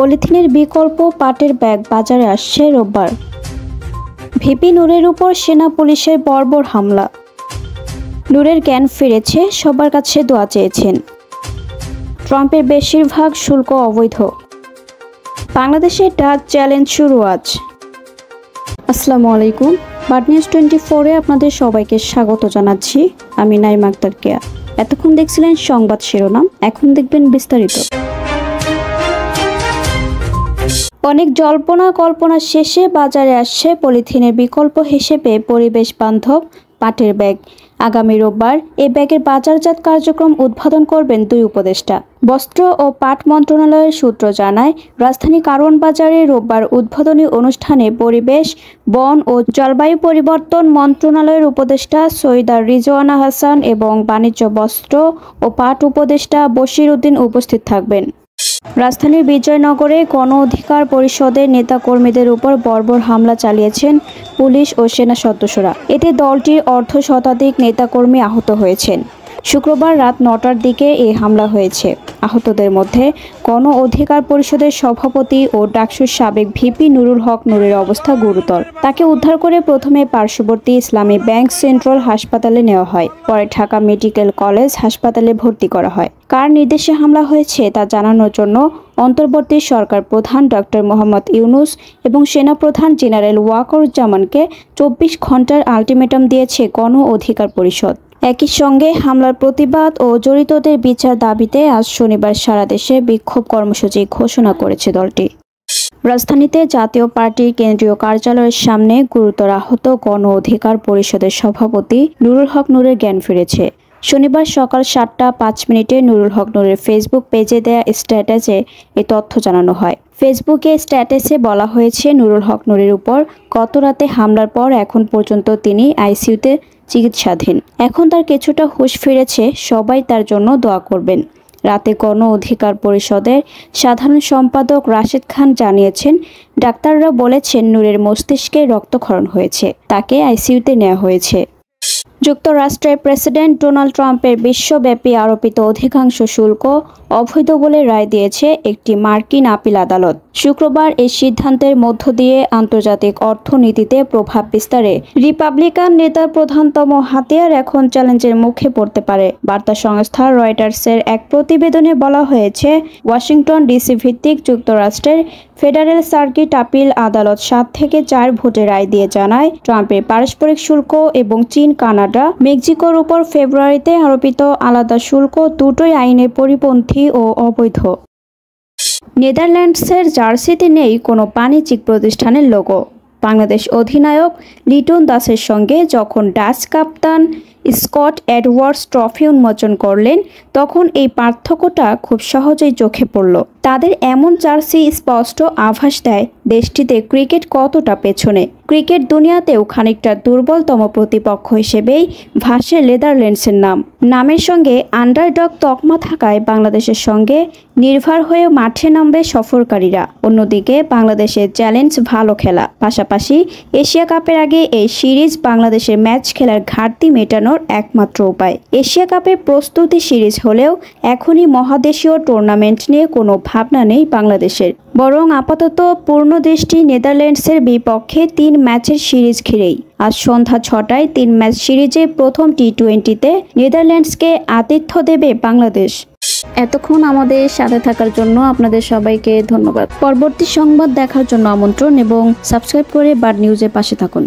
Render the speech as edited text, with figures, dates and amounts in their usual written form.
পলিথিনের বিকল্প পাটের ব্যাগ বাজারে আসছে রোববার। ভিপি নূরের উপর সেনা পুলিশের বর্বর হামলা। নূরের জ্ঞান ফিরেছে, সবার কাছে দোয়া চেয়েছেন। ট্রাম্পের বেশিরভাগ শুল্ক অবৈধ। বাংলাদেশে ডাক চ্যালেঞ্জ শুরু আজ। আসসালামু আলাইকুম, বার্ড নিউজ 24-এ আপনাদের সবাইকে স্বাগত জানাচ্ছি। আমি নাইমা আক্তার কেয়া। এতক্ষণ দেখছিলেন সংবাদ শিরোনাম, এখন দেখবেন বিস্তারিত। অনেক জল্পনা কল্পনা শেষে বাজারে আসছে পলিথিনের বিকল্প হিসেবে পরিবেশ বান্ধব পাটের ব্যাগ। আগামী রোববার এ ব্যাগের বাজারজাত কার্যক্রম উদ্বোধন করবেন দুই উপদেষ্টা। বস্ত্র ও পাট মন্ত্রণালয়ের সূত্র জানায়, রাজধানী কারওয়ান বাজারে রোববার উদ্বোধনী অনুষ্ঠানে পরিবেশ, বন ও জলবায়ু পরিবর্তন মন্ত্রণালয়ের উপদেষ্টা সৈয়দা রিজওয়ানা হাসান এবং বাণিজ্য, বস্ত্র ও পাট উপদেষ্টা বশির উদ্দিন উপস্থিত থাকবেন। রাজধানীর বিজয়নগরে গণ অধিকার পরিষদের নেতাকর্মীদের উপর বর্বর হামলা চালিয়েছেন পুলিশ ও সেনা সদস্যরা। এতে দলটির অর্ধশতাধিক নেতাকর্মী আহত হয়েছেন। শুক্রবার রাত 9টার দিকে এই হামলা হয়েছে। আহতদের মধ্যে গণ অধিকার পরিষদের সভাপতি ও ডাকসুর সাবেক ভিপি নুরুল হক নূরের অবস্থা গুরুতর। তাকে উদ্ধার করে প্রথমে পার্শ্ববর্তী ইসলামী ব্যাংক সেন্ট্রাল হাসপাতালে নেওয়া হয়, পরে ঢাকা মেডিকেল কলেজ হাসপাতালে ভর্তি করা হয়। কার নির্দেশে হামলা হয়েছে তা জানানোর জন্য অন্তর্বর্তী সরকার প্রধান ডক্টর মোহাম্মদ ইউনূস এবং সেনাপ্রধান জেনারেল ওয়াকারুজ্জামানকে 24 ঘন্টার আলটিমেটাম দিয়েছে গণ অধিকার পরিষদ। একই সঙ্গে হামলার প্রতিবাদ ও জড়িতদের বিচার দাবিতে আজ শনিবার সারা দেশে বিক্ষোভ কর্মসূচি ঘোষণা করেছে দলটি। রাজধানীতে জাতীয় পার্টির কেন্দ্রীয় কার্যালয়ের সামনে গুরুতর আহত গণ অধিকার পরিষদের সভাপতি নুরুল হক নূরের জ্ঞান ফিরেছে। শনিবার সকাল 7টা 5 মিনিটে নুরুল হক নূরের ফেসবুক পেজে দেয়া স্ট্যাটাসে এ তথ্য জানানো হয়। ফেসবুকে স্ট্যাটাসে বলা হয়েছে, নুরুল হক নূরের উপর গত রাতে হামলার পর এখন পর্যন্ত তিনি আইসিইউতে চিকিৎসাধীন। এখন তার কিছুটা হুঁশ ফিরেছে, সবাই তার জন্য দোয়া করবেন। রাতে গণ অধিকার পরিষদের সাধারণ সম্পাদক রাশেদ খান জানিয়েছেন, ডাক্তাররা বলেছেন নূরের মস্তিষ্কে রক্তক্ষরণ হয়েছে, তাকে আইসিইউতে নেওয়া হয়েছে। যুক্তরাষ্ট্রের প্রেসিডেন্ট ডোনাল্ড ট্রাম্পের বিশ্বব্যাপী আরোপিত অধিকাংশ শুল্ক অবৈধ বলে রায় দিয়েছে একটি মার্কিন আপিল আদালত। শুক্রবার এই সিদ্ধান্তের মধ্য দিয়ে আন্তর্জাতিক অর্থনীতিতে প্রভাব বিস্তারে রিপাবলিকান নেতার প্রধানতম হাতিয়ার এখন চ্যালেঞ্জের মুখে পড়তে পারে। বার্তা সংস্থা রয়টার্সের এক প্রতিবেদনে বলা হয়েছে, ওয়াশিংটন ডিসি ভিত্তিক যুক্তরাষ্ট্রের ফেডারেল সার্কিট আপিল আদালত 7 থেকে 4 ভোটে রায় দিয়ে জানায়, ট্রাম্পের পারস্পরিক শুল্ক এবং চীন, কানাডা, মেক্সিকোর উপর ফেব্রুয়ারিতে আরোপিত আলাদা শুল্ক দুটোই আইনের পরিপন্থী ও অবৈধ। নেদারল্যান্ডসের জার্সিতে নেই কোনো বাণিজ্যিক প্রতিষ্ঠানের লোগো। বাংলাদেশ অধিনায়ক লিটন দাসের সঙ্গে যখন ডাচ কাপ্তান স্কট এডওয়ার্ডস ট্রফি উন্মোচন করলেন, তখন এই পার্থক্যটা খুব সহজেই চোখে পড়ল। তাদের এমন জার্সি স্পষ্ট আভাস দেয় দেশটিতে ক্রিকেট কতটা পেছনে। ক্রিকেট দুনিয়াতেও খানিকটা দুর্বলতম প্রতিপক্ষ হিসেবেই ভাসে নেদারল্যান্ডসের নাম। নামের সঙ্গে আন্ডারডগ তকমা থাকায় বাংলাদেশের সঙ্গে নির্ভর হয়ে মাঠে নামবে সফরকারীরা। অন্যদিকে বাংলাদেশের চ্যালেঞ্জ ভালো খেলা, পাশাপাশি এশিয়া কাপের আগে এই সিরিজ বাংলাদেশের ম্যাচ খেলার ঘাটতি মেটানোর একমাত্র উপায়। এশিয়া কাপের প্রস্তুতি সিরিজ হলেও এখনই মহাদেশীয় টুর্নামেন্ট নিয়ে কোনো ভাবনা নেই বাংলাদেশের, বরং আপাতত পূর্ণ দৃষ্টি নেদারল্যান্ডসের বিপক্ষে 3 ম্যাচের সিরিজ ঘিরেই। আজ সন্ধ্যা 6টায় 3 ম্যাচ সিরিজে প্রথম টি-20তে নেদারল্যান্ডসকে আতিথ্য দেবে বাংলাদেশ। এতক্ষণ আমাদের সাথে থাকার জন্য আপনাদের সবাইকে ধন্যবাদ। পরবর্তী সংবাদ দেখার জন্য আমন্ত্রণ এবং সাবস্ক্রাইব করে বার্ড নিউজের পাশে থাকুন।